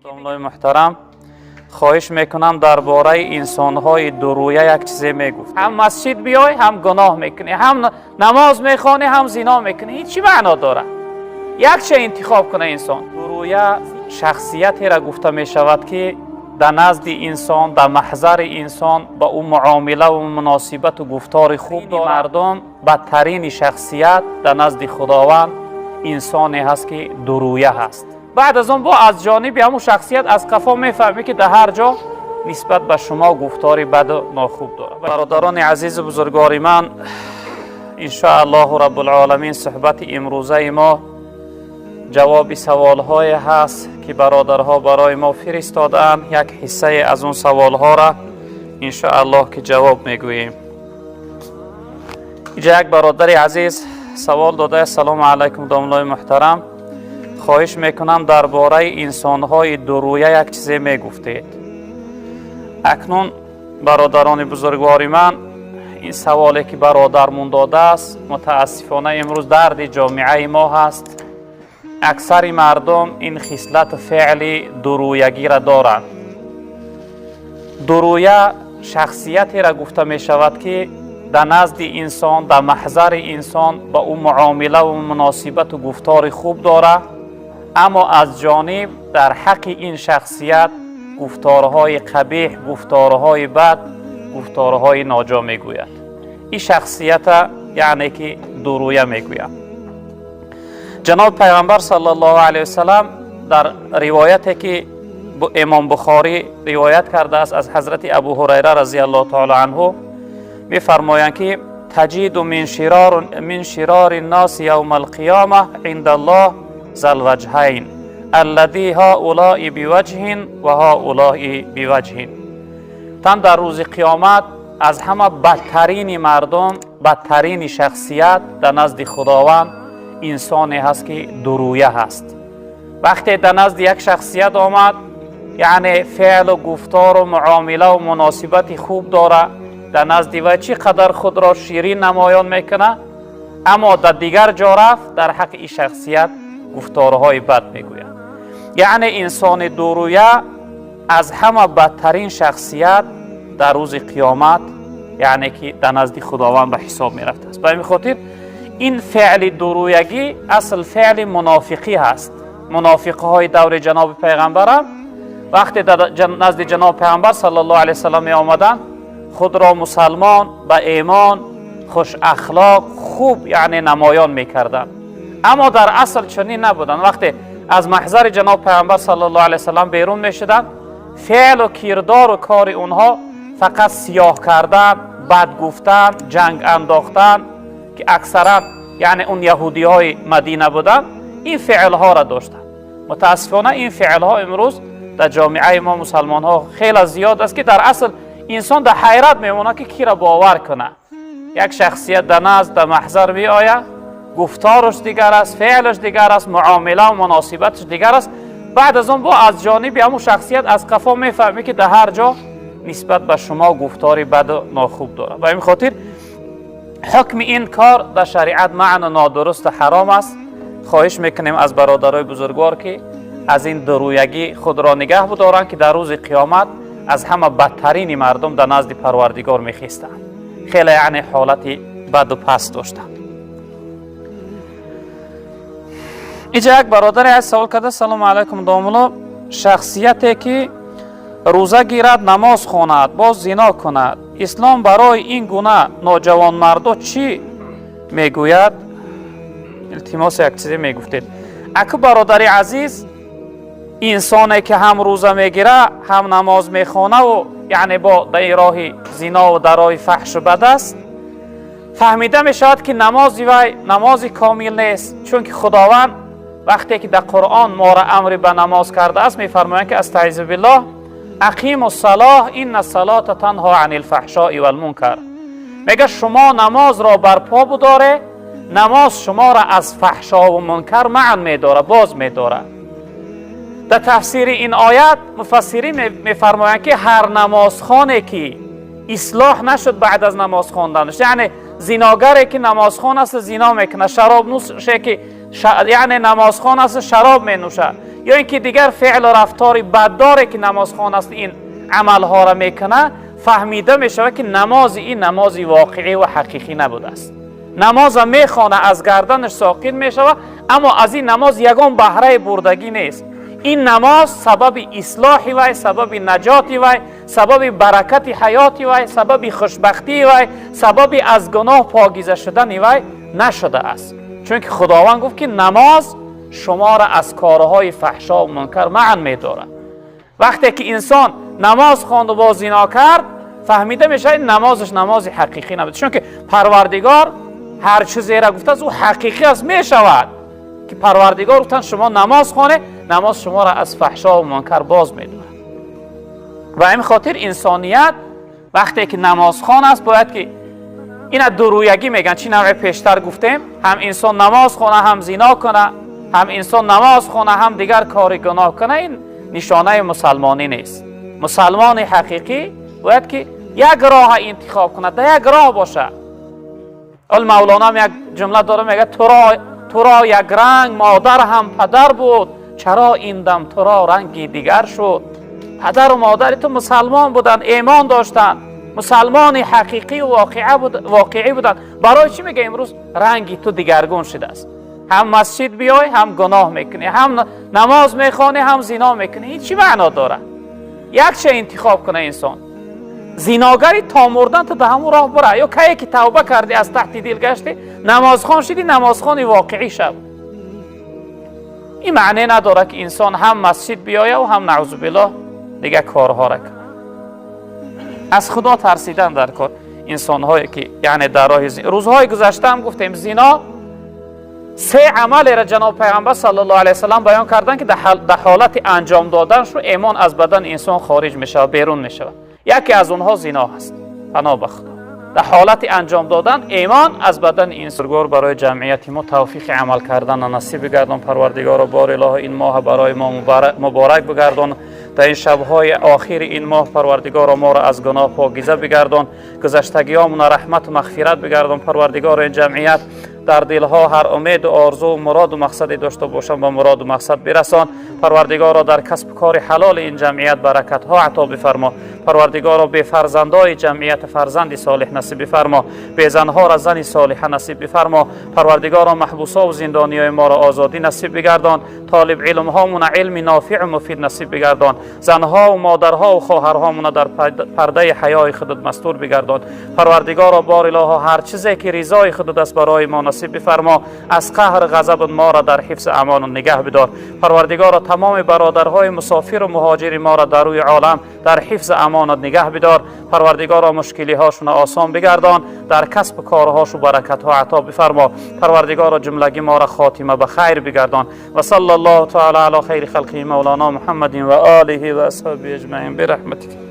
دوستان محترم، خواهش میکنم درباره انسان‌های دورویه یک چیزی میگفت. هم مسجد بیای هم گناه میکنی، هم نماز میخوانی هم زنا میکنی. این چی معنا داره؟ یک چه انتخاب کنه انسان. دورویه شخصیتی را گفته میشود که در نزد انسان، در محضر انسان با او معامله و مناسبت و گفتار خوب داره. مردم بدترین شخصیت در نزد خداوند انسانی هست که دورویه هست. بعد از اون با از جانب همون شخصیت از قفا میفهمی که در هر جا نسبت به شما گفتاری بد و ناخوب داره. برادران عزیز و بزرگوار من، ان شاء الله رب العالمین صحبت امروزه ما جواب سوال‌های هست که برادرها برای ما فرستادند. یک حصه از اون سوال‌ها را ان شاء الله که جواب میگوییم. اینجا یک برادر عزیز سوال داده: سلام علیکم داملای محترم، خواهش میکنم درباره انسان‌های دورویه یک چیزی میگفتید. اکنون برادران بزرگوار من، این سوالی که برادرمون داده است متاسفانه امروز درد جامعه ما هست. اکثر مردم این خصلت فعلی دورویگی را دارند. دورویه شخصیتی را گفته می شود که در نزد انسان، در محضر انسان با او معامله و مناسبت و گفتار خوب داره، اما از جانب در حق این شخصیت گفتارهای قبیح، گفتارهای بد، گفتارهای ناجا میگوید. این شخصیت یعنی که دورویه میگوید. جناب پیغمبر صلی الله علیه وسلم در روایتی که امام بخاری روایت کرده است از حضرت ابو هریره رضی الله تعالی عنه میفرمایند که تجید من شرار الناس یوم القیامه عند الله ذو الوجهین الذی هؤلاء بوجه و هؤلاء بوجه. تن در روز قیامت از همه بدترین مردم، بدترین شخصیت در نزد خداوند انسانی هست که دورویه هست. وقتی در نزد یک شخصیت آمد، یعنی فعل و گفتار و معامله و مناسبت خوب داره، در نزد و چقدر خود را شیرین نمایان میکنه، اما در دیگر جا رفت در حق این شخصیت گفتارهای بد میگوید. یعنی انسان دورویه از همه بدترین شخصیت در روز قیامت، یعنی که در نزد خداوند به حساب میرفته است. به همین خاطر این فعل دورویگی اصل فعل منافقی هست. منافقهای دور جناب پیغمبر هم وقتی در نزد جناب پیغمبر صلی الله علیه وسلم می آمدن، خود را مسلمان به ایمان، خوش اخلاق، خوب یعنی نمایان میکردن، اما در اصل چنین نبودن. وقتی از محضر جناب پیغمبر صلی الله علیه وسلم بیرون میشدن، فعل و کردار و کار اونها فقط سیاه کردن، بد گفتن، جنگ انداختن که اکثرا یعنی اون یهودی های مدینه بودن، این فعل ها را داشتن. متاسفانه این فعل ها امروز در جامعه ما مسلمان ها خیلی زیاد است که در اصل انسان در حیرت میمونه که کی را باور کنه. یک شخصیت در نزد در محضر می آید، گفتارش دیگر است، فعلش دیگر است، معامله و مناسبتش دیگر است. بعد از اون با از جانب همون شخصیت از قفا میفهمی که در هر جا نسبت به شما گفتاری بد و ناخوب داره. به این خاطر حکم این کار در شریعت معنی نادرست حرام است. خواهش میکنیم از برادرای بزرگوار که از این دورویگی خود را نگه بدارند که در روز قیامت از همه بدترین مردم در نزد پروردگار میخیستند. خیلی یعنی حالتی بد و پست داشتند. اینجا یک برادر از سوال کرده: سلام علیکم داملا، شخصیتی که روزه گیرد، نماز خواند، باز زنا کند، اسلام برای این گونه نوجوان مردا چی میگوید؟ التماس یک چیزی میگفتید. اگه برادر عزیز انسانی که هم روزه میگیره هم نماز میخونه و یعنی با در راه زنا و در راه فحش و بد است، فهمیده میشود که نماز کامل نیست. چون که خداوند وقتی که در قرآن ما را امر به نماز کرده است میفرماید که استعیذ بالله اقیم الصلاه ان الصلاه تنها عن الفحشاء والمنکر. میگه شما نماز را برپا بداره، نماز شما را از فحشا و منکر منع میداره، باز میداره. در تفسیر این آیت مفسرین میفرمایند که هر نمازخوانی که اصلاح نشد بعد از نماز خواندنش، یعنی زناگری که نمازخوان است زنا میکنه، شراب نوشی که یعنی نمازخوان است شراب می نوشه، یا اینکه دیگر فعل و رفتار بدداری که نمازخوان است این عملها را میکنه، فهمیده میشود که نماز این نمازی واقعی و حقیقی نبوده است. نماز میخوانه، از گردنش ساقط میشود، اما از این نماز یگان بهره بردگی نیست. این نماز سبب اصلاح وی، سبب نجات وی، سبب برکت حیات وی، سبب خوشبختی وی، سبب از گناه پاکیزه شدن وی نشده است. چون که خداوند گفت که نماز شما را از کارهای فحشا و منکر معن می‌دارد. وقتی که انسان نماز خواند و با زنا کرد، فهمیده میشه این نمازش نماز حقیقی نبود. چون که پروردگار هر چیزی را گفته است او حقیقی است میشود. که پروردگار گفتن شما نماز خوانه، نماز شما را از فحشا و منکر باز می‌دارد. و این خاطر انسانیت وقتی که نماز خوان است باید که اینا درویگی میگن، چی نوع پیشتر گفتیم، هم انسان نماز خونه هم زنا کنه، هم انسان نماز خونه هم دیگر کار گناه کنه، این نشانه مسلمانی نیست. مسلمان حقیقی باید که یک راه انتخاب کنه، در یک راه باشه. مولانا هم یک جمله داره میگه تو را یک رنگ مادر هم پدر بود، چرا این دم تو را رنگی دیگر شد. پدر و مادر تو مسلمان بودن، ایمان داشتن، مسلمان حقیقی و واقعی بودن، برای چی میگه امروز رنگی تو دیگرگون شده است؟ هم مسجد بیای هم گناه میکنی، هم نماز میخوانی هم زنا میکنی. این چی معنا داره؟ یک چه انتخاب کنه انسان، زناگری تا مردن تو به همون راه بره، یا که توبه کردی از تحت دل گشتی نمازخوان شدی، نمازخوان واقعی شد. این معنی نداره که انسان هم مسجد بیایه و هم نعوذ بالله دیگه کارها را کنه. از خدا ترسیدن در کار انسان هایی که یعنی در راه روزهای گذشته هم گفتیم زنا 3 عمل را جناب پیغمبر صلی الله علیه و سلم بیان کردن که در حالت انجام دادنش رو ایمان از بدن انسان خارج میشه و بیرون میشه. یکی از اونها زنا هست. پناه به خدا. در حالت انجام دادن ایمان از بدن انسان. برای جمعیت ما توفیق عمل کردن نصیب بگردان. پروردگار بار اله این ماه برای ما مبارک بگردان. در این شب‌های آخر این ماه پروردگار ما را از گناه پاکیزه بگردان، گذشتگیامون رحمت و مغفرت بگردان. پروردگار این جمعیت در دلها هر امید و آرزو و مراد و مقصد داشته باشند با مراد و مقصد برسان. پروردگار را در کسب کار حلال این جمعیت برکت ها عطا بفرما. پروردگار را به فرزندای جمعیت فرزند صالح نصیب بفرما، به زنها را زن صالح نصیب بفرما. پروردگار را محبوسا و زندانیای ما را آزادی نصیب بگردان. طالب علم هامون علم نافع و مفید نصیب بگردان. زنها و مادرها و خواهرهامون در پرده حیای خودت مستور بگردان. پروردگار را بار اله هر چیزی که رضای خودت است برای ما نصیب بفرما. از قهر غضب ما را در حفظ امان و نگه بدار. پروردگار تمام برادرهای مسافر و مهاجر ما را در روی عالم در حفظ امانت نگه بدار. پروردگار مشکلی هاشون آسان بگردان، در کسب کارهاشو برکت ها عطا بفرما. پروردگار جملگی ما را خاتمه به خیر بگردان. و صلی الله تعالی علی خیر خلقه مولانا محمد و آله و اصحابه اجمعین برحمتک.